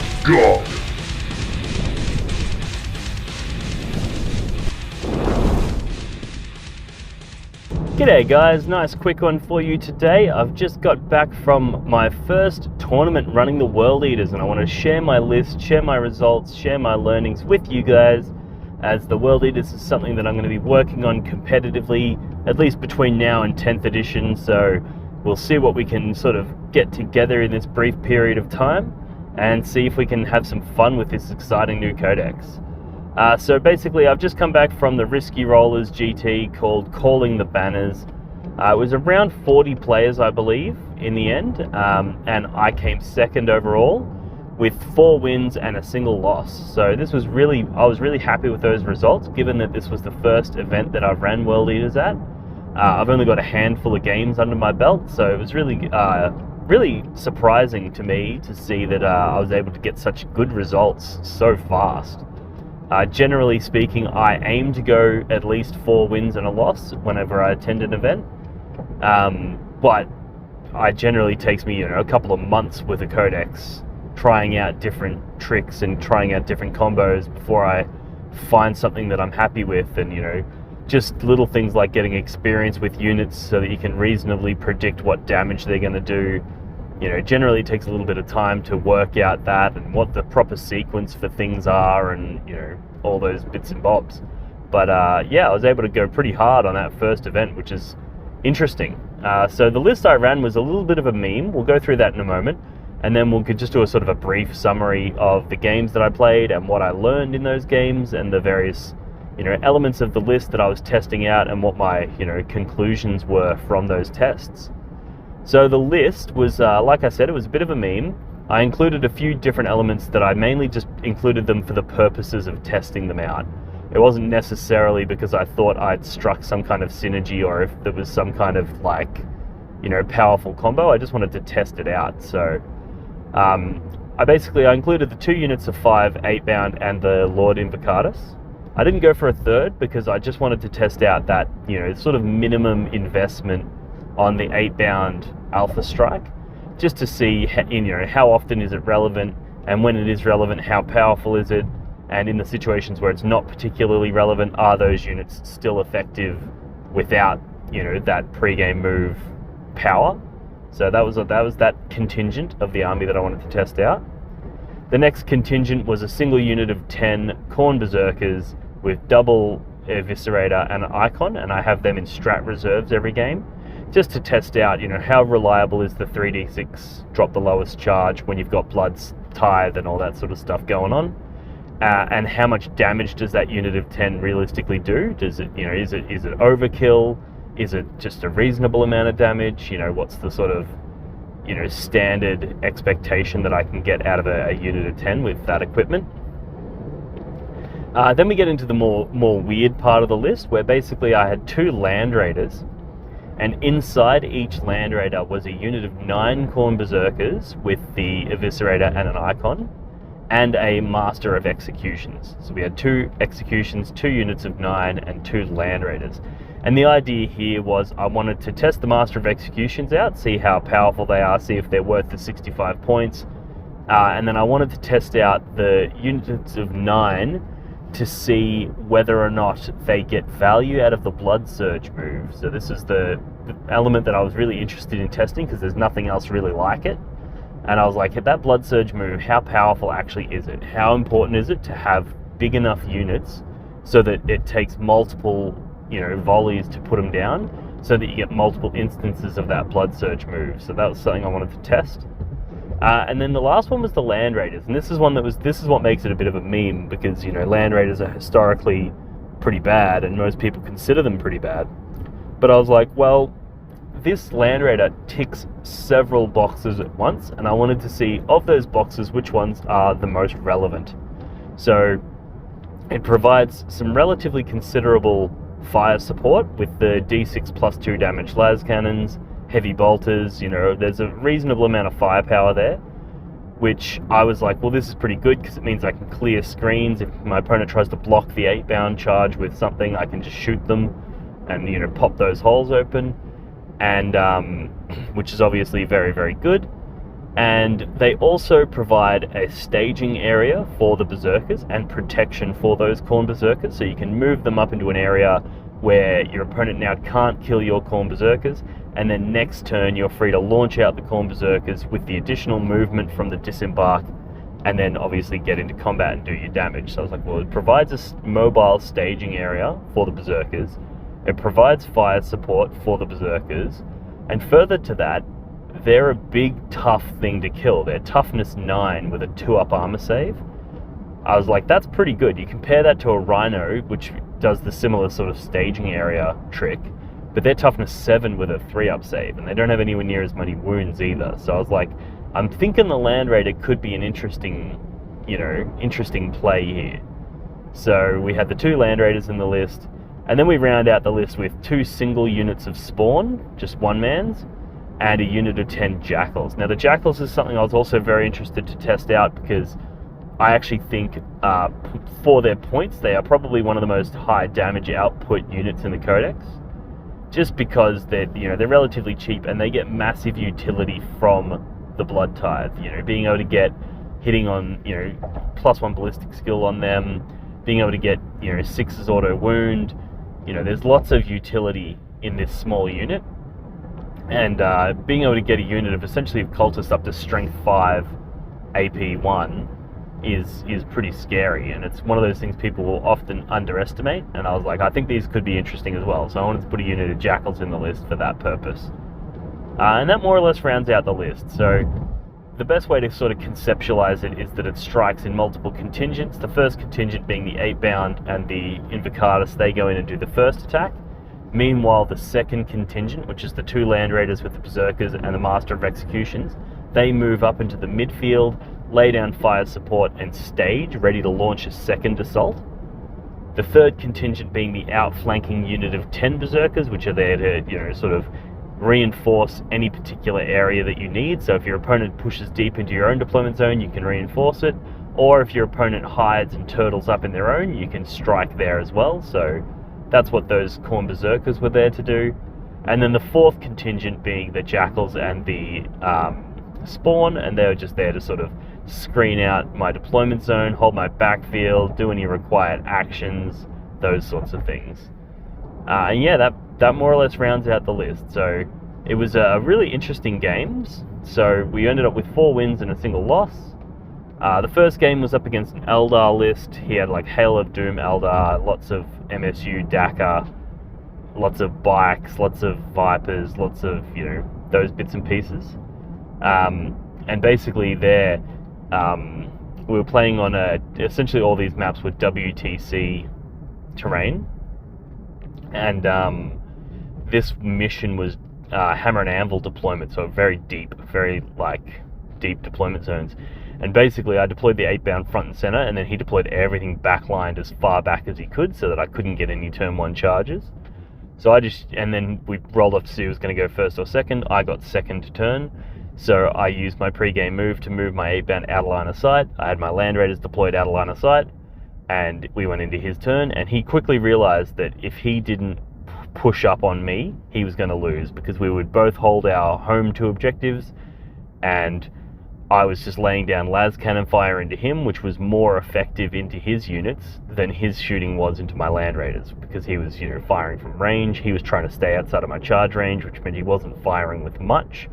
Let's go! G'day guys, nice quick one for you today. I've just got back from my first tournament running the World Eaters, and I want to share my list, share my results, share my learnings with you guys, as the World Eaters is something that I'm going to be working on competitively, at least between now and 10th edition, so we'll see what we can sort of get together in this brief period of time, and see if we can have some fun with this exciting new codex. So basically, I've just come back from the Risky Rollers GT called Calling the Banners. It was around 40 players, I believe, in the end, and I came second overall with 4 wins and a single loss. So this was I was really happy with those results, given that this was the first event that I've ran World Eaters at. I've only got a handful of games under my belt, so it was really surprising to me to see that I was able to get such good results so fast. Generally speaking, I aim to go at least 4 wins and a loss whenever I attend an event, but it generally takes me a couple of months with a codex, trying out different tricks and trying out different combos before I find something that I'm happy with, and just little things like getting experience with units so that you can reasonably predict what damage they're going to do. Generally it takes a little bit of time to work out that and what the proper sequence for things are, and all those bits and bobs. But yeah, I was able to go pretty hard on that first event, which is interesting. So the list I ran was a little bit of a meme. We'll go through that in a moment, and then we'll just do a sort of a brief summary of the games that I played and what I learned in those games, and the various elements of the list that I was testing out, and what my conclusions were from those tests. So the list was, like I said, it was a bit of a meme. I included a few different elements that I mainly just included them for the purposes of testing them out. It wasn't necessarily because I thought I'd struck some kind of synergy, or if there was some kind of powerful combo. I just wanted to test it out. So I included the 2 units of 5 8-bound and the Lord Invocatus. I didn't go for a third because I just wanted to test out that sort of minimum investment on the 8-bound Alpha Strike, just to see how often is it relevant, and when it is relevant, how powerful is it, and in the situations where it's not particularly relevant, are those units still effective without that pre-game move power. So that was that contingent of the army that I wanted to test out. The next contingent was a single unit of 10 Khorne Berserkers with double eviscerator and an icon, and I have them in strat reserves every game, just to test out, how reliable is the 3d6 drop the lowest charge when you've got Blood's Tithe and all that sort of stuff going on, and how much damage does that unit of 10 realistically do? Does it, is it overkill? Is it just a reasonable amount of damage? What's the sort of, standard expectation that I can get out of a unit of 10 with that equipment? Then we get into the more weird part of the list, where basically I had 2 LANDRAIDERs, and inside each LANDRAIDER was a unit of 9 Khorne Berserkers with the eviscerator and an icon, and a Master of Executions. So we had 2 executions, 2 units of 9, and 2 LANDRAIDERs. And the idea here was I wanted to test the Master of Executions out, see how powerful they are, see if they're worth the 65 points, and then I wanted to test out the units of 9 to see whether or not they get value out of the Blood Surge move. So this is the element that I was really interested in testing, because there's nothing else really like it. And I was like, that Blood Surge move, how powerful actually is it? How important is it to have big enough units so that it takes multiple volleys to put them down, so that you get multiple instances of that Blood Surge move? So that was something I wanted to test. And then the last one was the LANDRAIDERs, and this is what makes it a bit of a meme, because LANDRAIDERs are historically pretty bad, and most people consider them pretty bad. But I was like, well, this LANDRAIDER ticks several boxes at once, and I wanted to see, of those boxes, which ones are the most relevant. So it provides some relatively considerable fire support with the D6 plus 2 damage las cannons, heavy bolters. There's a reasonable amount of firepower there, which I was like, well, this is pretty good, because it means I can clear screens. If my opponent tries to block the 8-bound charge with something, I can just shoot them and pop those holes open, and which is obviously very, very good. And they also provide a staging area for the Berserkers and protection for those Khorne Berserkers, so you can move them up into an area where your opponent now can't kill your Khorne Berserkers, and then next turn you're free to launch out the Khorne Berserkers with the additional movement from the disembark, and then obviously get into combat and do your damage. So I was like, well, it provides a mobile staging area for the Berserkers, it provides fire support for the Berserkers, and further to that, they're a big, tough thing to kill. They're toughness 9 with a 2-up armor save. I was like, that's pretty good. You compare that to a Rhino, which does the similar sort of staging area trick, but they're toughness 7 with a 3-up save, and they don't have anywhere near as many wounds either. So I was like, I'm thinking the Landraider could be an interesting play here. So we had the 2 Landraiders in the list, and then we round out the list with 2 single units of Spawn, just one-mans, and a unit of 10 Jakhals. Now the Jakhals is something I was also very interested to test out, because I actually think for their points, they are probably one of the most high damage output units in the Codex, just because they're relatively cheap and they get massive utility from the Blood Tithe. Being able to get hitting on +1 ballistic skill on them, being able to get 6's auto wound. There's lots of utility in this small unit. And being able to get a unit of essentially cultists up to strength 5 AP 1 is pretty scary, and it's one of those things people will often underestimate, and I was like, I think these could be interesting as well, so I wanted to put a unit of Jakhals in the list for that purpose. And that more or less rounds out the list. So the best way to sort of conceptualize it is that it strikes in multiple contingents. The first contingent being the 8-bound and the Invocatus, they go in and do the first attack. Meanwhile, the second contingent, which is the 2 Landraiders with the Berserkers and the Master of Executions, they move up into the midfield, lay down fire support and stage, ready to launch a second assault. The third contingent being the outflanking unit of 10 Berserkers, which are there to, sort of reinforce any particular area that you need. So if your opponent pushes deep into your own deployment zone, you can reinforce it, or if your opponent hides and turtles up in their own, you can strike there as well. So that's what those Khorne Berserkers were there to do. And then the fourth contingent being the Jakhals and the Spawn, and they were just there to sort of screen out my deployment zone, hold my backfield, do any required actions, those sorts of things. And yeah, that more or less rounds out the list. So it was a really interesting games. So we ended up with 4 wins and a single loss. The first game was up against an Eldar list. He had like Hail of Doom Eldar, lots of MSU Dakar, lots of bikes, lots of Vipers, lots of, those bits and pieces. And basically there, we were playing on essentially all these maps with WTC terrain. And this mission was hammer and anvil deployment, so very deep deployment zones. And basically I deployed the 8-bound front and center, and then he deployed everything backlined as far back as he could so that I couldn't get any turn 1 charges. So and then we rolled off to see who was going to go first or second. I got second turn, so I used my pre-game move to move my 8-bound out of line of sight. I had my Land Raiders deployed out of line of sight, and we went into his turn, and he quickly realized that if he didn't push up on me, he was going to lose, because we would both hold our home 2 objectives, and I was just laying down las cannon fire into him, which was more effective into his units than his shooting was into my Land Raiders, because he was, firing from range. He was trying to stay outside of my charge range, which meant he wasn't firing with much.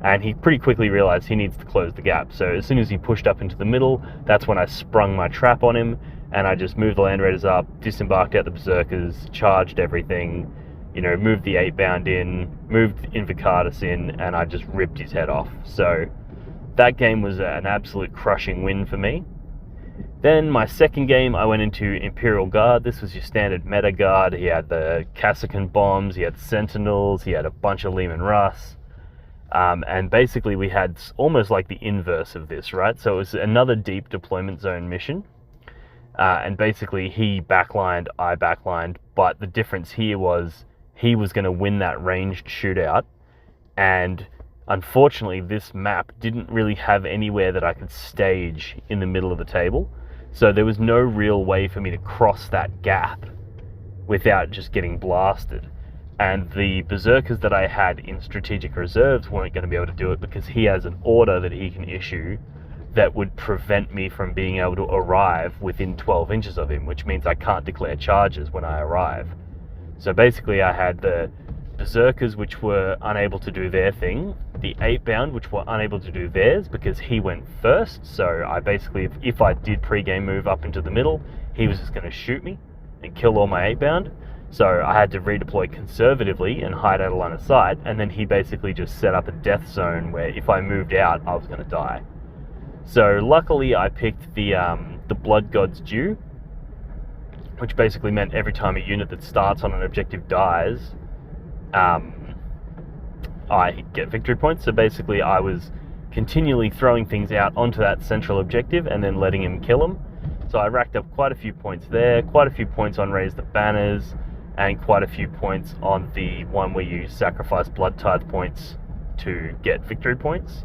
And he pretty quickly realized he needs to close the gap. So as soon as he pushed up into the middle, that's when I sprung my trap on him, and I just moved the Land Raiders up, disembarked out the Berserkers, charged everything, moved the 8-bound in, moved Invocatus in, and I just ripped his head off. So that game was an absolute crushing win for me. Then my second game, I went into Imperial Guard. This was your standard meta guard. He had the Kassakan bombs, he had Sentinels, he had a bunch of Leman Russ. And basically we had almost like the inverse of this, right? So it was another deep deployment zone mission. And basically he backlined, I backlined, but the difference here was he was going to win that ranged shootout, and unfortunately this map didn't really have anywhere that I could stage in the middle of the table, so there was no real way for me to cross that gap without just getting blasted. and the Berserkers that I had in strategic reserves weren't going to be able to do it because he has an order that he can issue that would prevent me from being able to arrive within 12 inches of him, which means I can't declare charges when I arrive. So basically I had the Berserkers, which were unable to do their thing, the 8-bound, which were unable to do theirs because he went first. So I basically, if I did pre-game move up into the middle, he was just going to shoot me and kill all my 8-bound. So I had to redeploy conservatively and hide out of line of sight, and then he basically just set up a death zone where if I moved out, I was going to die. So luckily I picked the Blood God's Due, which basically meant every time a unit that starts on an objective dies, I get victory points. So basically I was continually throwing things out onto that central objective and then letting him kill them. So I racked up quite a few points there, quite a few points on Raise the Banners, and quite a few points on the one where you sacrifice Blood Tithe points to get victory points.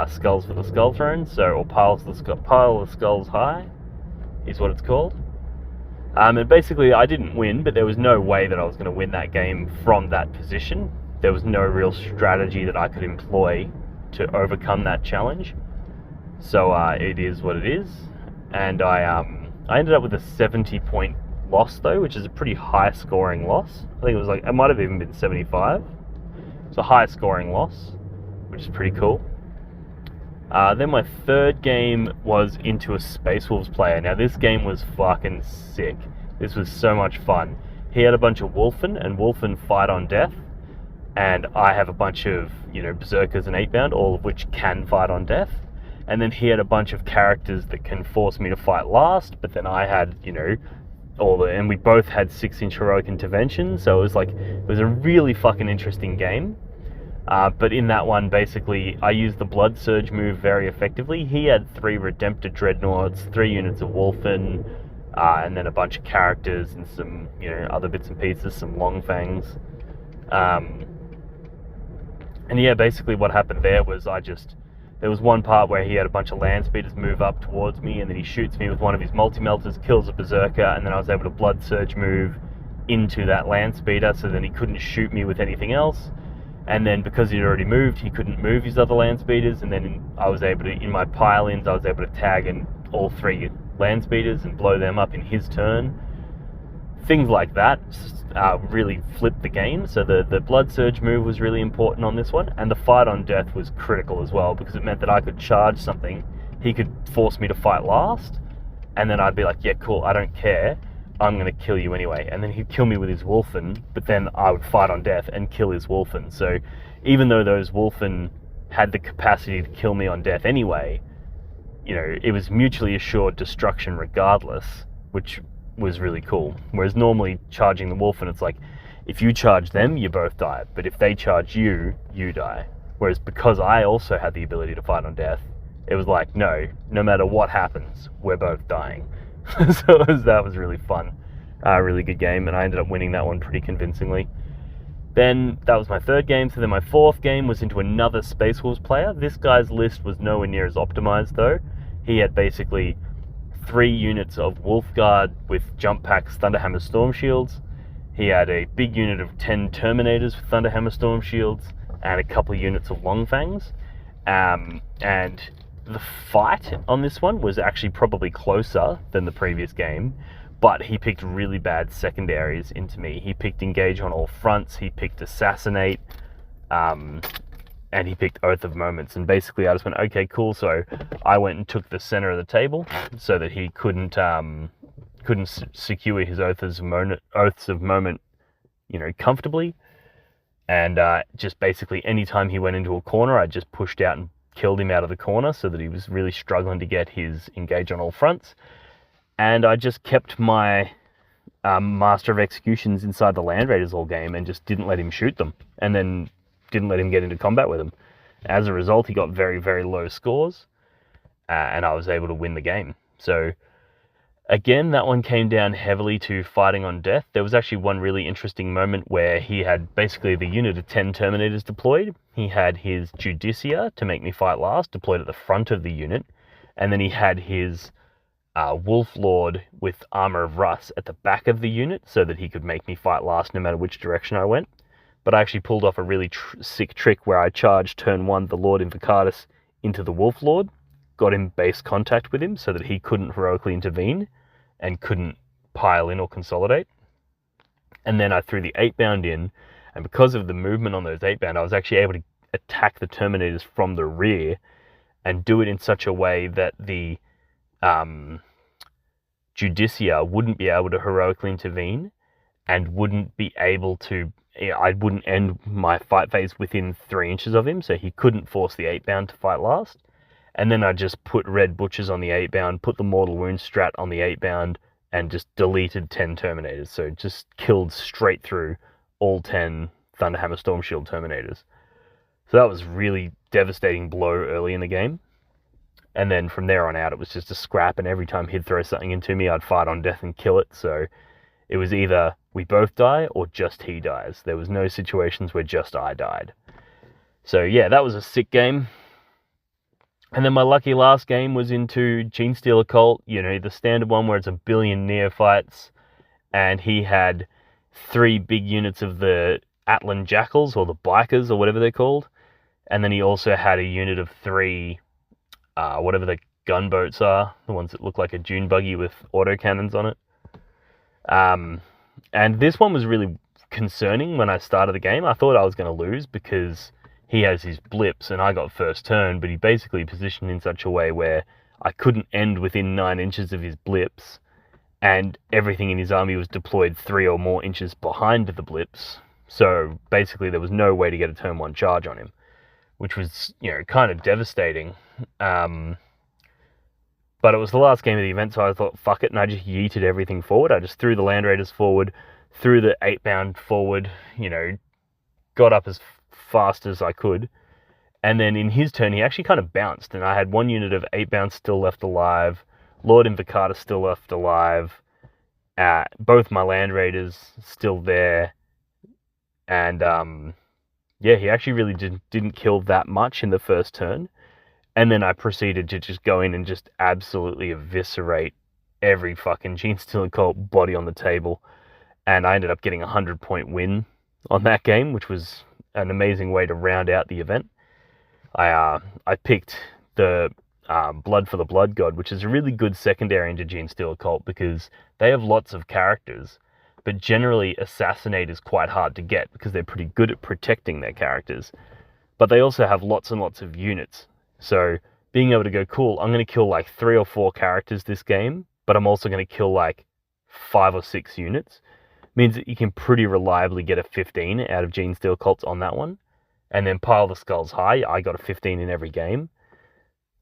Skulls for the Skull Throne, or Pile of Skulls High is what it's called. And basically I didn't win, but there was no way that I was going to win that game from that position. There was no real strategy that I could employ to overcome that challenge. So it is what it is. And I ended up with a 70-point loss though, which is a pretty high scoring loss. I think it might have even been 75. It's a high scoring loss, which is pretty cool. Then my third game was into a Space Wolves player. Now this game was fucking sick. This was so much fun. He had a bunch of Wolfen, and Wolfen fight on death. And I have a bunch of, Berserkers and 8-bound, all of which can fight on death. And then he had a bunch of characters that can force me to fight last, but then I had, and we both had 6-inch heroic intervention, so it was a really fucking interesting game. But in that one, basically, I used the Blood Surge move very effectively. He had 3 Redemptor Dreadnoughts, 3 units of Wolfen, and then a bunch of characters and some, other bits and pieces, some Long Fangs. And yeah, basically what happened there was there was one part where he had a bunch of land speeders move up towards me, and then he shoots me with one of his multi-melters, kills a Berserker, and then I was able to Blood Surge move into that land speeder, so then he couldn't shoot me with anything else. And then because he'd already moved, he couldn't move his other land speeders, and then I was able to, in my pile-ins, I was able to tag in all 3 land speeders and blow them up in his turn. Things like that really flipped the game. So the Blood Surge move was really important on this one, and the fight on death was critical as well, because it meant that I could charge something, he could force me to fight last, and then I'd be like, yeah, cool, I don't care, I'm going to kill you anyway. And then he'd kill me with his Wolfen, but then I would fight on death and kill his Wolfen. So even though those Wolfen had the capacity to kill me on death anyway, it was mutually assured destruction regardless, which was really cool. Whereas normally charging the Wolfen, it's like, if you charge them, you both die. But if they charge you, you die. Whereas because I also had the ability to fight on death, it was like, no matter what happens, we're both dying. So that was really fun. Really good game, and I ended up winning that one pretty convincingly. Then that was my third game. So then my fourth game was into another Space Wolves player. This guy's list was nowhere near as optimized though. He had basically 3 units of Wolfguard with jump packs, Thunderhammer Storm Shields. He had a big unit of 10 Terminators with Thunderhammer Storm Shields, and a couple of units of Long Fangs. And the fight on this one was actually probably closer than the previous game, but he picked really bad secondaries into me. He picked Engage on all fronts, he picked Assassinate, and he picked Oath of Moments. And basically I just went, okay, cool. So I went and took the center of the table so that he couldn't secure his Oaths of Moment, comfortably. And just basically anytime he went into a corner, I just pushed out and killed him out of the corner so that he was really struggling to get his Engage on all fronts. And I just kept my Master of Executions inside the Landraiders all game and just didn't let him shoot them, and then didn't let him get into combat with them. As a result, he got very, very low scores, and I was able to win the game. So again, that one came down heavily to fighting on death. There was actually one really interesting moment where he had basically the unit of 10 Terminators deployed. He had his Judicia to make me fight last, deployed at the front of the unit, and then he had his Wolf-Lord with Armor of Rust at the back of the unit so that he could make me fight last no matter which direction I went. But I actually pulled off a really sick trick where I charged turn 1 the Lord Invocatus into the Wolf-Lord, got in base contact with him so that he couldn't heroically intervene and couldn't pile in or consolidate. And then I threw the 8-bound in, and because of the movement on those 8-bound, I was actually able to attack the Terminators from the rear and do it in such a way that the Judicia wouldn't be able to heroically intervene and wouldn't be able to, I wouldn't end my fight phase within 3 inches of him, so he couldn't force the 8-bound to fight last. And then I just put red butchers on the 8-bound, put the mortal wound strat on the 8-bound, and just deleted 10 Terminators. So just killed straight through all 10 Thunderhammer Storm Shield Terminators. So that was really devastating blow early in the game. And then from there on out, it was just a scrap, and every time he'd throw something into me, I'd fight on death and kill it. So it was either we both die or just he dies. There was no situations where just I died. So yeah, that was a sick game. And then my lucky last game was into Genestealer Cult, you know, the standard one where it's a billion neophytes, and he had 3 big units of the Atlan Jakhals, or the Bikers, or whatever they're called. And then he also had a unit of 3, whatever the gunboats are, the ones that look like a dune buggy with autocannons on it. And this one was really concerning when I started the game. I thought I was going to lose because he has his blips and I got first turn, but he basically positioned in such a way where I couldn't end within 9 inches of his blips, and everything in his army was deployed 3 or more inches behind the blips. So basically there was no way to get a turn 1 charge on him, which was, you know, kind of devastating. But it was the last game of the event, so I thought, fuck it, and I just yeeted everything forward. I just threw the Landraiders forward, threw the 8-bound forward, you know, got up as fast as I could, and then in his turn he actually kind of bounced, and I had 1 unit of 8-bound still left alive, Lord Invocatus still left alive, both my Landraiders still there, and yeah, he actually really didn't kill that much in the first turn. And then I proceeded to just go in and just absolutely eviscerate every fucking Genestealer Cult body on the table, and I ended up getting a 100-point win on that game, which was an amazing way to round out the event. I picked the Blood for the Blood God, which is a really good secondary into Genestealer Cult because they have lots of characters, but generally Assassinate is quite hard to get because they're pretty good at protecting their characters. But they also have lots and lots of units. So being able to go, cool, I'm going to kill like 3 or 4 characters this game, but I'm also going to kill like 5 or 6 units, means that you can pretty reliably get a 15 out of Genestealer Cults on that one, and then pile the skulls high. I got a 15 in every game,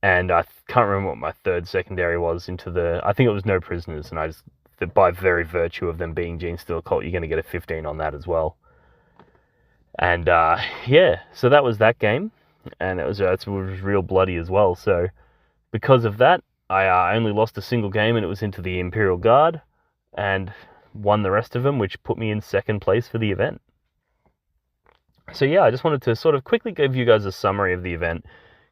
and I can't remember what my third secondary was into the, I think it was No Prisoners, and I just, by very virtue of them being Genestealer Cult, you're going to get a 15 on that as well. And yeah, so that was that game, and it was real bloody as well. So because of that, I only lost a single game, and it was into the Imperial Guard, and won the rest of them, which put me in 2nd place for the event. So yeah, I just wanted to sort of quickly give you guys a summary of the event,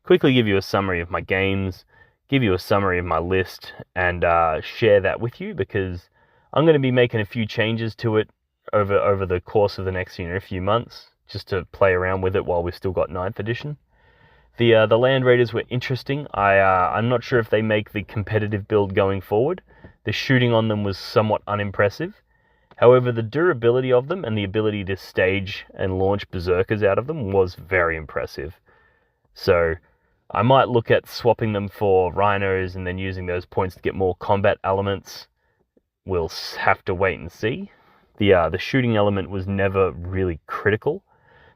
quickly give you a summary of my games, give you a summary of my list, and share that with you, because I'm going to be making a few changes to it over the course of the next few months, just to play around with it while we've still got 9th edition. The Landraiders were interesting. I'm not sure if they make the competitive build going forward. The shooting on them was somewhat unimpressive. However, the durability of them and the ability to stage and launch berserkers out of them was very impressive. So I might look at swapping them for rhinos and then using those points to get more combat elements. We'll have to wait and see. The shooting element was never really critical.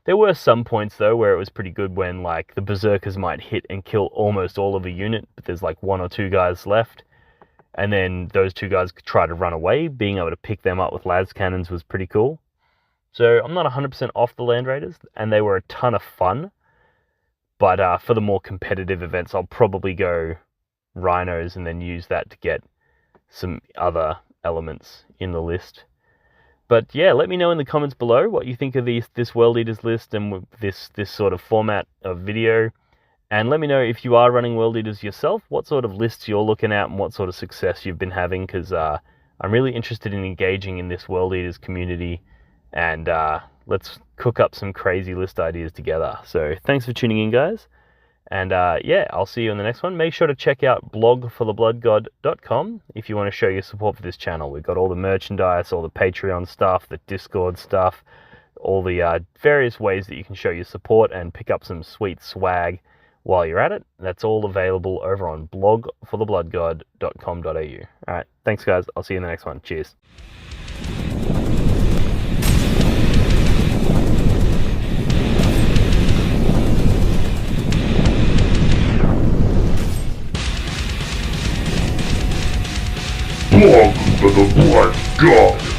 There were some points though where it was pretty good when like the berserkers might hit and kill almost all of a unit, but there's like 1 or 2 guys left. And then those 2 guys could try to run away. Being able to pick them up with las cannons was pretty cool. So I'm not 100% off the Landraiders, and they were a ton of fun. But for the more competitive events, I'll probably go rhinos and then use that to get some other elements in the list. But yeah, let me know in the comments below what you think of this World Eaters list and this sort of format of video. And let me know if you are running World Eaters yourself, what sort of lists you're looking at and what sort of success you've been having, because I'm really interested in engaging in this World Eaters community, and let's cook up some crazy list ideas together. So thanks for tuning in, guys. And yeah, I'll see you in the next one. Make sure to check out blogforthebloodgod.com if you want to show your support for this channel. We've got all the merchandise, all the Patreon stuff, the Discord stuff, all the various ways that you can show your support and pick up some sweet swag while you're at it. That's all available over on blogforthebloodgod.com.au. All right, thanks, guys. I'll see you in the next one. Cheers. Blog for the Blood God.